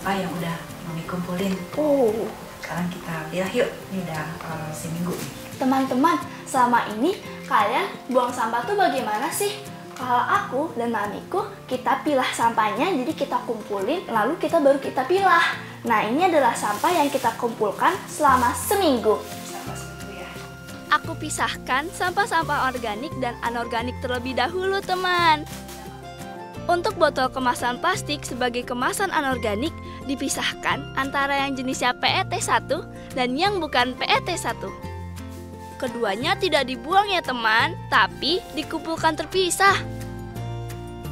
sampah yang udah Mami kumpulin. Sekarang kita pilah yuk, ini udah seminggu nih. Teman-teman, selama ini kalian buang sampah tuh bagaimana sih? Kalau aku dan mamiku, kita pilah sampahnya, jadi kita kumpulin, lalu baru kita pilah. Nah, ini adalah sampah yang kita kumpulkan selama seminggu. Aku pisahkan sampah-sampah organik dan anorganik terlebih dahulu, teman. Untuk botol kemasan plastik sebagai kemasan anorganik, dipisahkan antara yang jenisnya PET1 dan yang bukan PET1. Keduanya tidak dibuang ya teman, tapi dikumpulkan terpisah.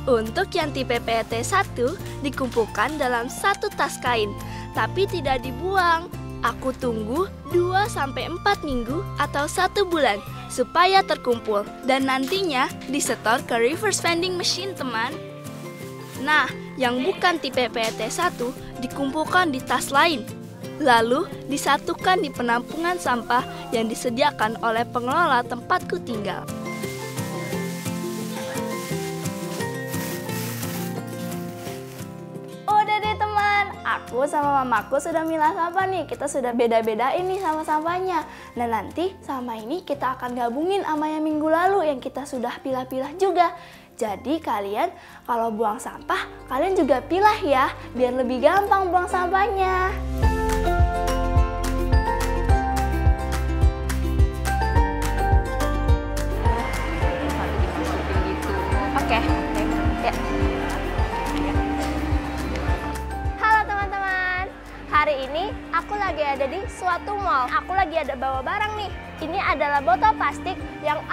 Untuk yang tipe PET1 dikumpulkan dalam satu tas kain, tapi tidak dibuang. Aku tunggu 2-4 minggu atau 1 bulan supaya terkumpul dan nantinya disetor ke reverse vending machine teman. Nah, yang bukan tipe PET1 dikumpulkan di tas lain, lalu disatukan di penampungan sampah yang disediakan oleh pengelola tempatku tinggal. Udah deh teman, aku sama mamaku sudah milah sampah nih. Kita sudah beda-bedain nih sama sampahnya. Dan nanti sama ini kita akan gabungin sama yang minggu lalu yang kita sudah pilah-pilah juga. Jadi kalian kalau buang sampah, kalian juga pilah ya, biar lebih gampang buang sampahnya. Oke. Ya. Halo teman-teman, hari ini aku lagi ada di suatu mall. Aku lagi ada bawa barang nih. Ini adalah botol plastik yang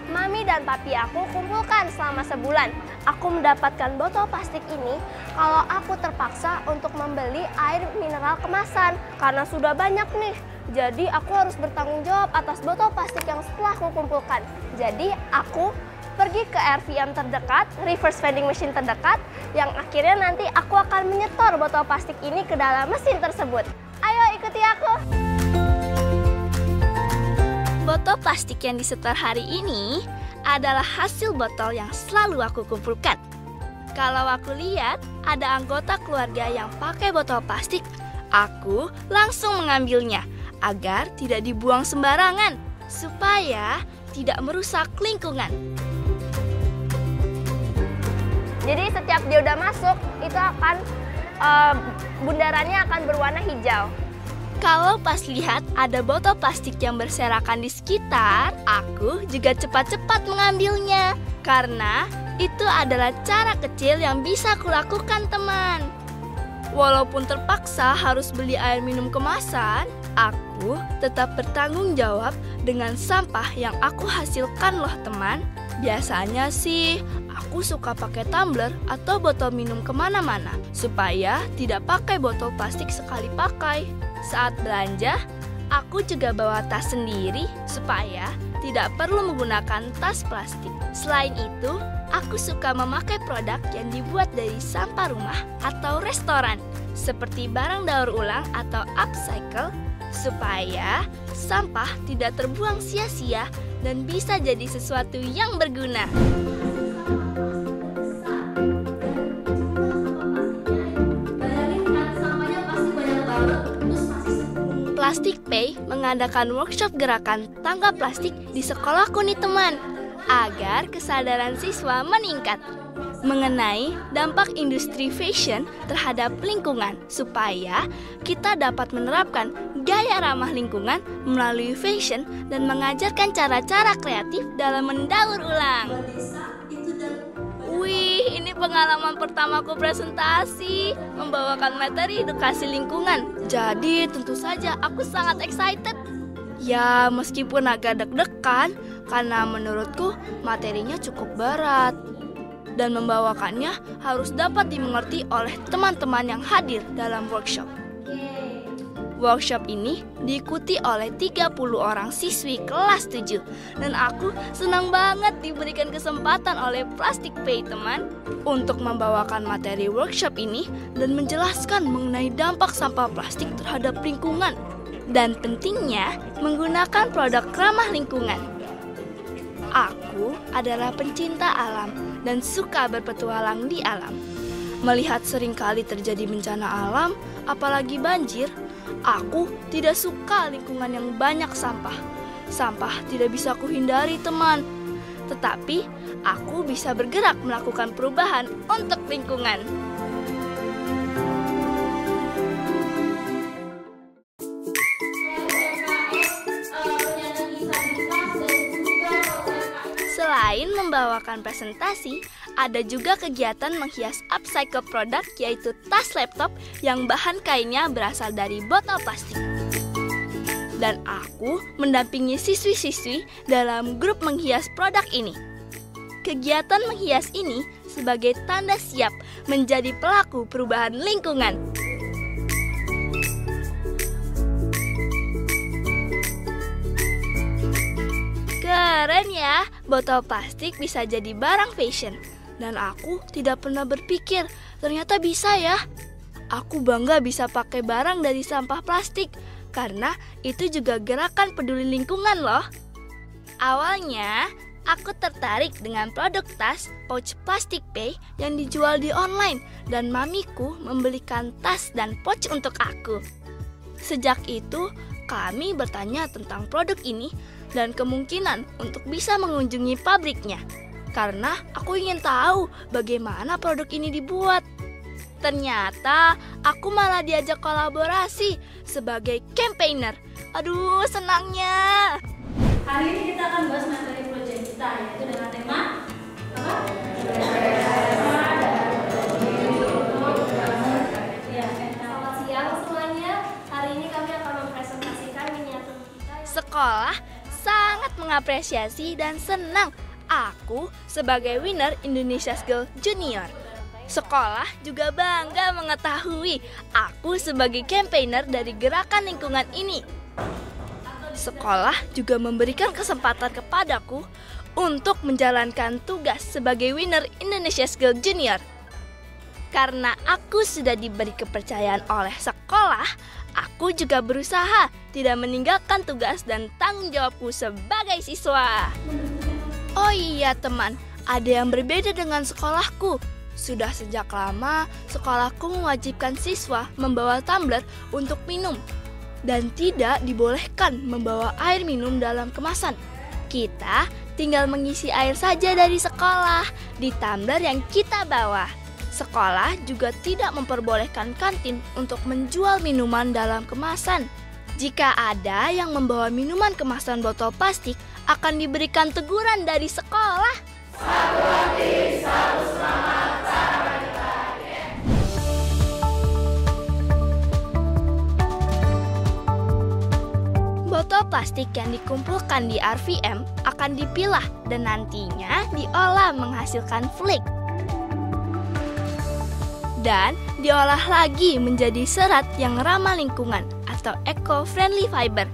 Mami dan papi aku kumpulkan selama sebulan. Aku mendapatkan botol plastik ini kalau aku terpaksa untuk membeli air mineral kemasan karena sudah banyak nih. Jadi aku harus bertanggung jawab atas botol plastik yang setelah aku kumpulkan. Jadi aku pergi ke RVM terdekat, reverse vending machine terdekat, yang akhirnya nanti aku akan menyetor botol plastik ini ke dalam mesin tersebut. Ayo ikuti aku! Botol plastik yang disetor hari ini adalah hasil botol yang selalu aku kumpulkan. Kalau aku lihat ada anggota keluarga yang pakai botol plastik, aku langsung mengambilnya agar tidak dibuang sembarangan, supaya tidak merusak lingkungan. Jadi setiap dia udah masuk, itu akan bundarannya akan berwarna hijau. Kalau pas lihat ada botol plastik yang berserakan di sekitar, aku juga cepat-cepat mengambilnya. Karena itu adalah cara kecil yang bisa kulakukan teman. Walaupun terpaksa harus beli air minum kemasan, aku tetap bertanggung jawab dengan sampah yang aku hasilkan loh teman. Biasanya sih aku suka pakai tumbler atau botol minum kemana-mana supaya tidak pakai botol plastik sekali pakai. Saat belanja, aku juga bawa tas sendiri supaya tidak perlu menggunakan tas plastik. Selain itu, aku suka memakai produk yang dibuat dari sampah rumah atau restoran, seperti barang daur ulang atau upcycle, supaya sampah tidak terbuang sia-sia dan bisa jadi sesuatu yang berguna. Plastic Pay mengadakan workshop gerakan tangga plastik di sekolahku nih teman, agar kesadaran siswa meningkat mengenai dampak industri fashion terhadap lingkungan, supaya kita dapat menerapkan gaya ramah lingkungan melalui fashion dan mengajarkan cara-cara kreatif dalam mendaur ulang. Wih, ini pengalaman pertamaku presentasi, membawakan materi edukasi lingkungan. Jadi tentu saja aku sangat excited. Ya, meskipun agak deg-degan, karena menurutku materinya cukup berat. Dan membawakannya harus dapat dimengerti oleh teman-teman yang hadir dalam workshop. Workshop ini diikuti oleh 30 orang siswi kelas 7. Dan aku senang banget diberikan kesempatan oleh Plastic Pay teman untuk membawakan materi workshop ini dan menjelaskan mengenai dampak sampah plastik terhadap lingkungan dan pentingnya menggunakan produk ramah lingkungan. Aku adalah pencinta alam dan suka berpetualang di alam. Melihat seringkali terjadi bencana alam, apalagi banjir, aku tidak suka lingkungan yang banyak sampah. Sampah tidak bisa kuhindari, teman. Tetapi, aku bisa bergerak melakukan perubahan untuk lingkungan. Selain membawakan presentasi, ada juga kegiatan menghias upcycle product, yaitu tas laptop yang bahan kainnya berasal dari botol plastik. Dan aku mendampingi siswi-siswi dalam grup menghias produk ini. Kegiatan menghias ini sebagai tanda siap menjadi pelaku perubahan lingkungan. Keren ya, botol plastik bisa jadi barang fashion. Dan aku tidak pernah berpikir, ternyata bisa ya. Aku bangga bisa pakai barang dari sampah plastik, karena itu juga gerakan peduli lingkungan loh. Awalnya, aku tertarik dengan produk tas pouch plastik pay yang dijual di online, dan mamiku membelikan tas dan pouch untuk aku. Sejak itu, kami bertanya tentang produk ini dan kemungkinan untuk bisa mengunjungi pabriknya, karena aku ingin tahu bagaimana produk ini dibuat. Ternyata aku malah diajak kolaborasi sebagai campaigner. Aduh, senangnya. Hari ini kita akan bahas materi proyek kita, yaitu dengan tema apa? Selamat siang semuanya. Hari ini kami akan mempresentasikan miniatur kita. Sekolah sangat mengapresiasi dan senang aku sebagai winner Indonesia Girl Junior. Sekolah juga bangga mengetahui aku sebagai campaigner dari gerakan lingkungan ini. Sekolah juga memberikan kesempatan kepadaku untuk menjalankan tugas sebagai winner Indonesia Girl Junior. Karena aku sudah diberi kepercayaan oleh sekolah, aku juga berusaha tidak meninggalkan tugas dan tanggung jawabku sebagai siswa. Oh iya teman, ada yang berbeda dengan sekolahku. Sudah sejak lama, sekolahku mewajibkan siswa membawa tumbler untuk minum dan tidak dibolehkan membawa air minum dalam kemasan. Kita tinggal mengisi air saja dari sekolah di tumbler yang kita bawa. Sekolah juga tidak memperbolehkan kantin untuk menjual minuman dalam kemasan. Jika ada yang membawa minuman kemasan botol plastik, akan diberikan teguran dari sekolah. Satu hati, satu semangat, botol plastik yang dikumpulkan di RVM akan dipilah dan nantinya diolah menghasilkan flake. Dan diolah lagi menjadi serat yang ramah lingkungan atau eco-friendly fiber.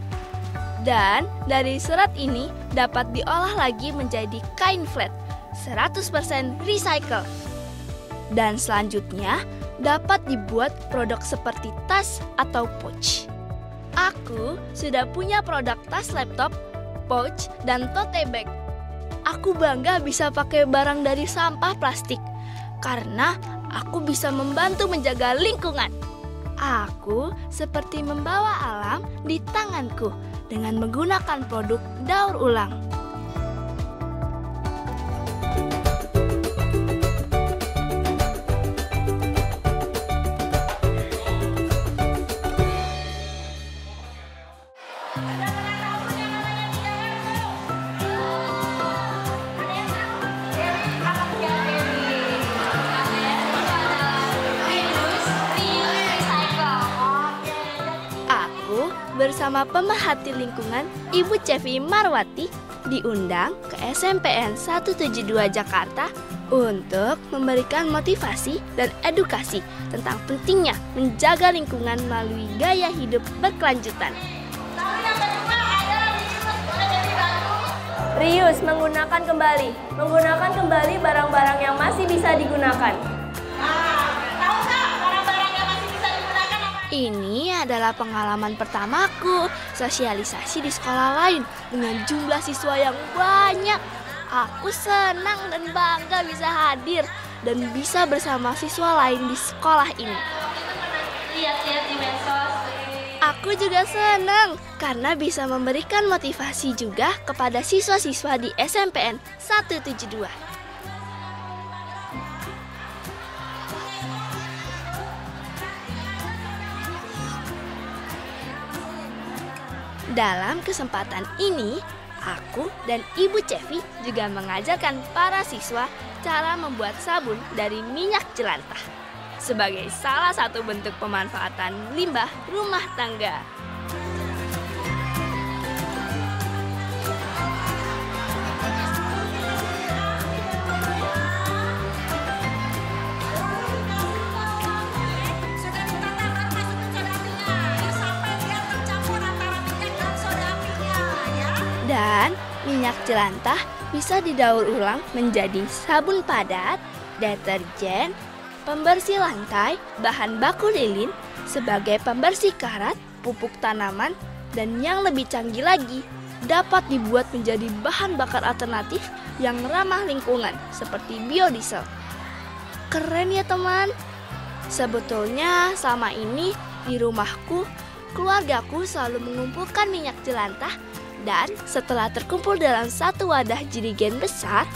Dan dari serat ini dapat diolah lagi menjadi kain flat 100% recycle. Dan selanjutnya dapat dibuat produk seperti tas atau pouch. Aku sudah punya produk tas laptop, pouch, dan tote bag. Aku bangga bisa pakai barang dari sampah plastik karena aku bisa membantu menjaga lingkungan. Aku seperti membawa alam di tanganku dengan menggunakan produk daur ulang. Bersama pemerhati lingkungan Ibu Cevi Marwati diundang ke SMPN 172 Jakarta untuk memberikan motivasi dan edukasi tentang pentingnya menjaga lingkungan melalui gaya hidup berkelanjutan. Reuse, menggunakan kembali barang-barang yang masih bisa digunakan. Ini adalah pengalaman pertamaku sosialisasi di sekolah lain dengan jumlah siswa yang banyak. Aku senang dan bangga bisa hadir dan bisa bersama siswa lain di sekolah ini. Lihat-lihat di medsos. Aku juga senang karena bisa memberikan motivasi juga kepada siswa-siswa di SMPN 172. Dalam kesempatan ini, aku dan Ibu Cevi juga mengajarkan para siswa cara membuat sabun dari minyak jelantah sebagai salah satu bentuk pemanfaatan limbah rumah tangga. Dan minyak jelantah bisa didaur ulang menjadi sabun padat, deterjen, pembersih lantai, bahan baku lilin, sebagai pembersih karat, pupuk tanaman, dan yang lebih canggih lagi, dapat dibuat menjadi bahan bakar alternatif yang ramah lingkungan, seperti biodiesel. Keren ya teman? Sebetulnya selama ini di rumahku, keluargaku selalu mengumpulkan minyak jelantah dan setelah terkumpul dalam satu wadah jerigen besar,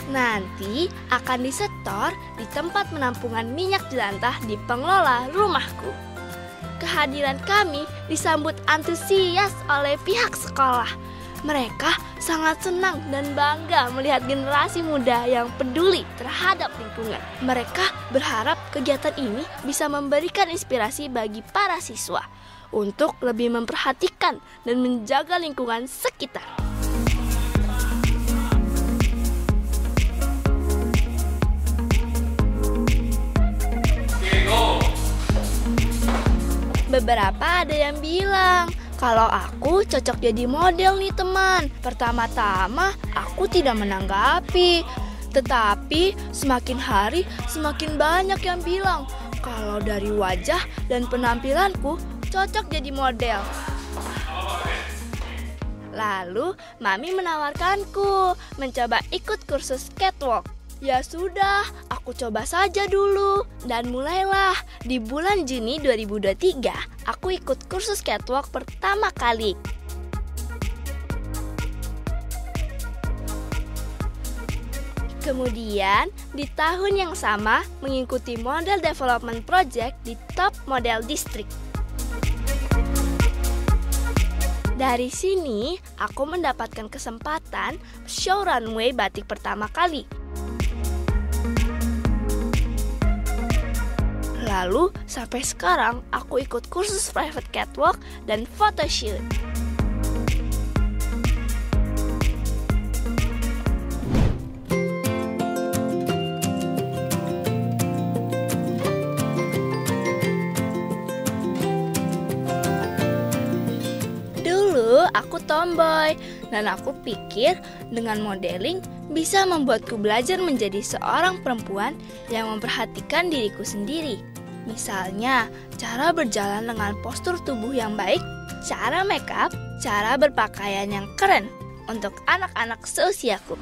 nanti akan disetor di tempat penampungan minyak jelantah di pengelola rumahku. Kehadiran kami disambut antusias oleh pihak sekolah. Mereka sangat senang dan bangga melihat generasi muda yang peduli terhadap lingkungan. Mereka berharap kegiatan ini bisa memberikan inspirasi bagi para siswa untuk lebih memperhatikan dan menjaga lingkungan sekitar. Beberapa ada yang bilang kalau aku cocok jadi model nih teman. Pertama-tama aku tidak menanggapi, tetapi semakin hari semakin banyak yang bilang kalau dari wajah dan penampilanku cocok jadi model. Lalu Mami menawarkanku mencoba ikut kursus catwalk. Ya sudah, aku coba saja dulu. Dan mulailah di bulan Juni 2023 aku ikut kursus catwalk pertama kali. Kemudian di tahun yang sama mengikuti model development project di Top Model District. Dari sini, aku mendapatkan kesempatan show runway batik pertama kali. Lalu, sampai sekarang aku ikut kursus private catwalk dan photoshoot. Aku tomboy dan aku pikir dengan modeling bisa membuatku belajar menjadi seorang perempuan yang memperhatikan diriku sendiri. Misalnya, cara berjalan dengan postur tubuh yang baik, cara make up, cara berpakaian yang keren untuk anak-anak seusiaku.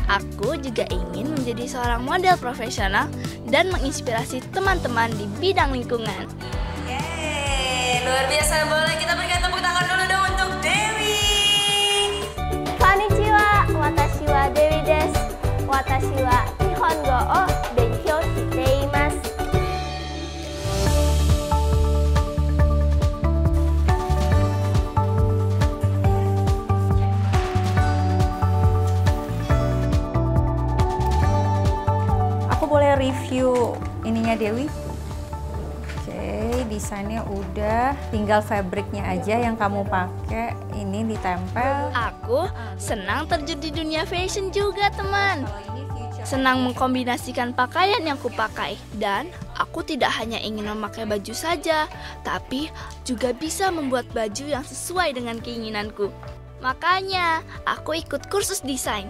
Aku juga ingin menjadi seorang model profesional dan menginspirasi teman-teman di bidang lingkungan. Yeay, luar biasa. Boleh kita berikan tepuk tangan dulu dong untuk Dewi. Konnichiwa, watashi wa Dewi desu. Watashi wa Nihongo o benkyou shite imasu. Boleh review ininya Dewi? Oke, desainnya udah, tinggal fabriknya aja yang kamu pakai ini ditempel. Aku senang terjun di dunia fashion juga teman. Senang mengkombinasikan pakaian yang kupakai. Dan aku tidak hanya ingin memakai baju saja, tapi juga bisa membuat baju yang sesuai dengan keinginanku. Makanya aku ikut kursus desain.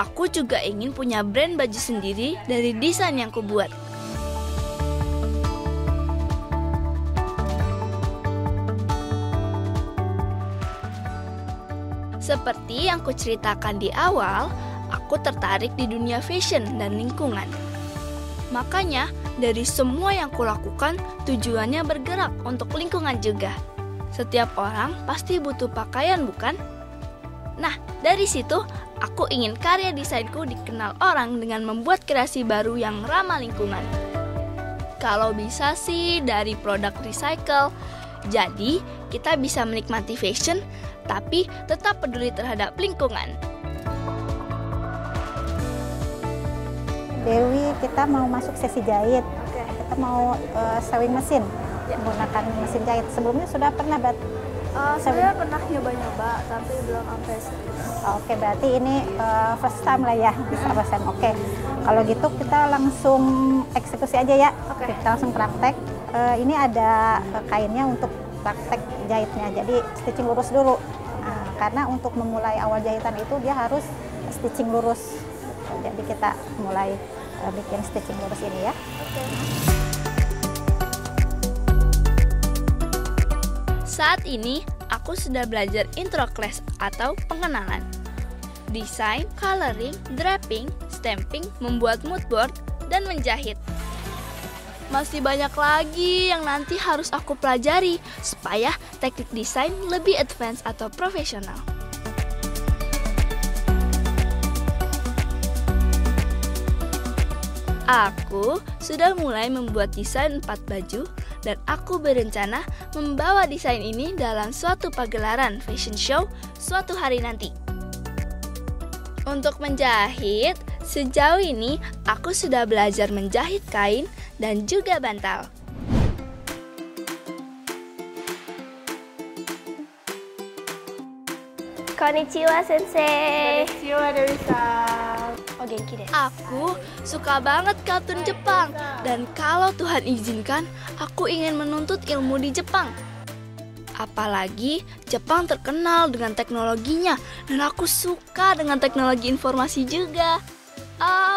Aku juga ingin punya brand baju sendiri dari desain yang kubuat. Seperti yang kuceritakan di awal, aku tertarik di dunia fashion dan lingkungan. Makanya, dari semua yang kulakukan, tujuannya bergerak untuk lingkungan juga. Setiap orang pasti butuh pakaian, bukan? Nah, dari situ, aku ingin karya desainku dikenal orang dengan membuat kreasi baru yang ramah lingkungan. Kalau bisa sih dari produk recycle. Jadi, kita bisa menikmati fashion, tapi tetap peduli terhadap lingkungan. Dewi, kita mau masuk sesi jahit. Kita mau sewing mesin, menggunakan mesin jahit. Sebelumnya sudah pernah, Saya pernah nyoba-nyoba, tapi belum sampai serius. Oke, berarti ini first time lah ya, bisa persen. Oke, kalau gitu kita langsung eksekusi aja ya. Kita langsung praktek. Ini ada kainnya untuk praktek jahitnya, jadi stitching lurus dulu. Nah, karena untuk memulai awal jahitan itu dia harus stitching lurus. Jadi kita mulai bikin stitching lurus ini ya. Saat ini, aku sudah belajar intro class atau pengenalan. Desain, coloring, draping, stamping, membuat mood board, dan menjahit. Masih banyak lagi yang nanti harus aku pelajari supaya teknik desain lebih advance atau profesional. Aku sudah mulai membuat desain 4 baju dan aku berencana membawa desain ini dalam suatu pagelaran fashion show suatu hari nanti. Untuk menjahit, sejauh ini aku sudah belajar menjahit kain dan juga bantal. Konnichiwa, Sensei. Konnichiwa, Dewi-san. Oh, genki desu. Aku suka banget kartun Jepang dan kalau Tuhan izinkan, aku ingin menuntut ilmu di Jepang. Apalagi Jepang terkenal dengan teknologinya dan aku suka dengan teknologi informasi juga.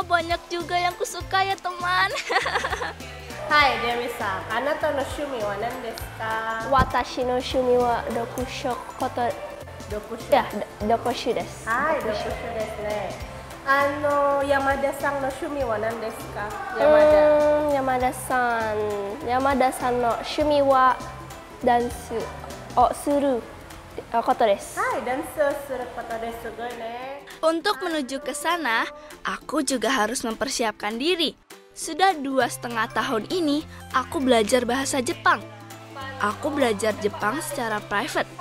Banyak juga yang kusuka ya teman. Hai, Dewi-san. Anata no shumi wa nan desu ka? Watashi no shumi wa dokusho koto. Dokusho. Ya, dokusho desu. Hai, dokusho desu ne. Yamada-san no shumi wa nan desu ka? Yamada-san no shumi wa dansu o suru koto desu. Hai, dansu suru koto desu ne. Untuk menuju ke sana, aku juga harus mempersiapkan diri. Sudah 2,5 tahun ini, aku belajar bahasa Jepang. Aku belajar Jepang secara private.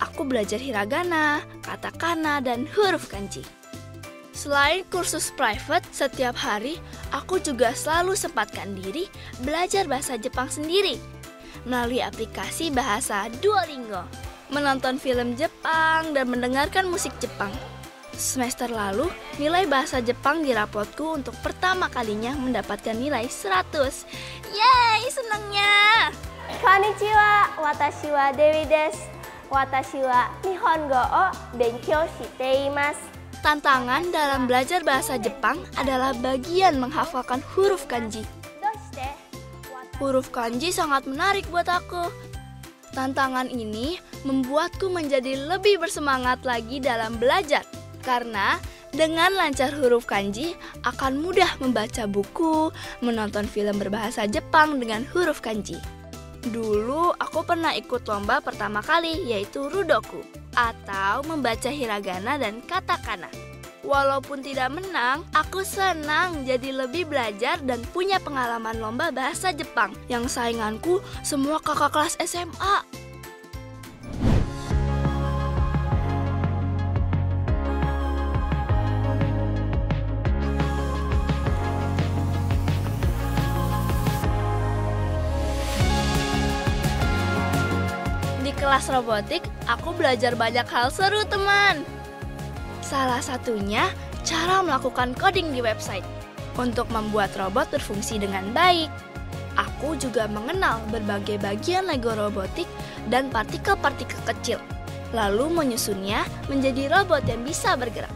Aku belajar hiragana, katakana, dan huruf kanji. Selain kursus private, setiap hari aku juga selalu sempatkan diri belajar bahasa Jepang sendiri melalui aplikasi bahasa Duolingo, menonton film Jepang, dan mendengarkan musik Jepang. Semester lalu, nilai bahasa Jepang di rapotku untuk pertama kalinya mendapatkan nilai 100. Yeay, senangnya! Konnichiwa, watashi wa Dewi desu. Watashi wa Nihongo o benkyou shite imasu. Tantangan dalam belajar bahasa Jepang adalah bagian menghafalkan huruf kanji. Huruf kanji sangat menarik buat aku. Tantangan ini membuatku menjadi lebih bersemangat lagi dalam belajar. Karena dengan lancar huruf kanji akan mudah membaca buku, menonton film berbahasa Jepang dengan huruf kanji. Dulu aku pernah ikut lomba pertama kali yaitu Rudoku atau membaca hiragana dan katakana. Walaupun tidak menang, aku senang jadi lebih belajar dan punya pengalaman lomba bahasa Jepang yang sainganku semua kakak kelas SMA. Di kelas robotik, aku belajar banyak hal seru, teman. Salah satunya, cara melakukan coding di website untuk membuat robot berfungsi dengan baik. Aku juga mengenal berbagai bagian Lego robotik dan partikel-partikel kecil, lalu menyusunnya menjadi robot yang bisa bergerak.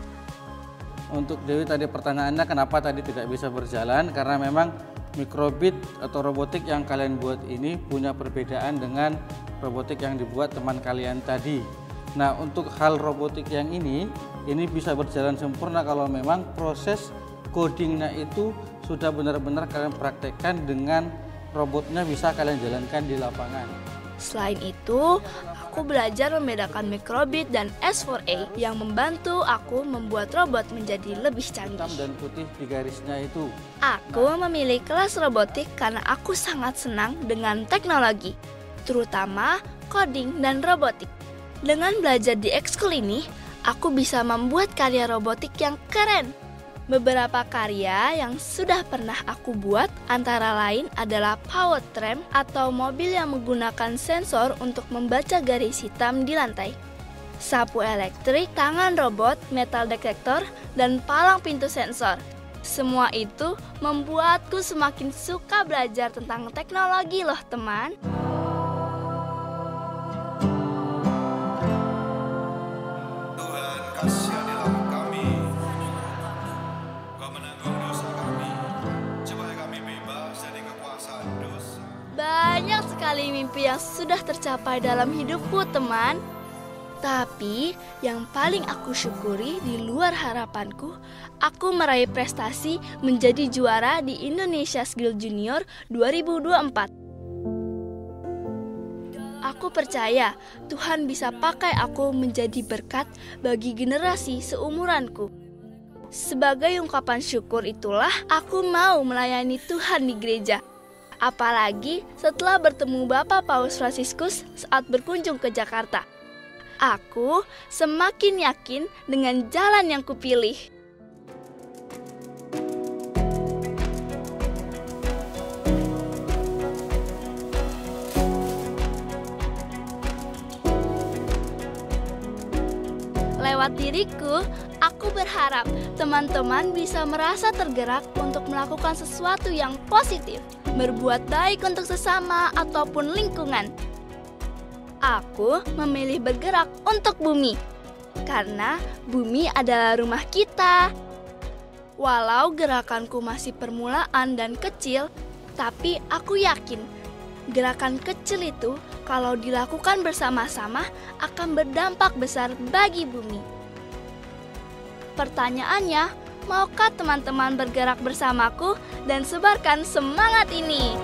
Untuk Dewi tadi pertanyaannya kenapa tadi tidak bisa berjalan, karena memang microbit atau robotik yang kalian buat ini punya perbedaan dengan robotik yang dibuat teman kalian tadi. Nah, untuk hal robotik yang ini bisa berjalan sempurna kalau memang proses codingnya itu sudah benar-benar kalian praktekkan dengan robotnya bisa kalian jalankan di lapangan. Selain itu, aku belajar membedakan microbit dan S4A yang membantu aku membuat robot menjadi lebih canggih. Hitam dan putih di garisnya itu. Aku memilih kelas robotik karena aku sangat senang dengan teknologi, terutama coding dan robotik. Dengan belajar di ekskul ini, aku bisa membuat karya robotik yang keren. Beberapa karya yang sudah pernah aku buat antara lain adalah power tram atau mobil yang menggunakan sensor untuk membaca garis hitam di lantai, sapu elektrik, tangan robot, metal detektor, dan palang pintu sensor. Semua itu membuatku semakin suka belajar tentang teknologi loh teman. Tuhan kasihanilah kami, Kau menanggung dosa kami, supaya kami bebas dari kekuasaan dosa. Banyak sekali mimpi yang sudah tercapai dalam hidupku teman. Tapi yang paling aku syukuri di luar harapanku, aku meraih prestasi menjadi juara di Indonesia Skill Junior 2024. Aku percaya Tuhan bisa pakai aku menjadi berkat bagi generasi seumuranku. Sebagai ungkapan syukur itulah aku mau melayani Tuhan di gereja. Apalagi setelah bertemu Bapak Paus Fransiskus saat berkunjung ke Jakarta. Aku semakin yakin dengan jalan yang kupilih. Lewat diriku, aku berharap teman-teman bisa merasa tergerak untuk melakukan sesuatu yang positif, berbuat baik untuk sesama ataupun lingkungan. Aku memilih bergerak untuk bumi, karena bumi adalah rumah kita. Walau gerakanku masih permulaan dan kecil, tapi aku yakin gerakan kecil itu kalau dilakukan bersama-sama akan berdampak besar bagi bumi. Pertanyaannya, maukah teman-teman bergerak bersamaku dan sebarkan semangat ini?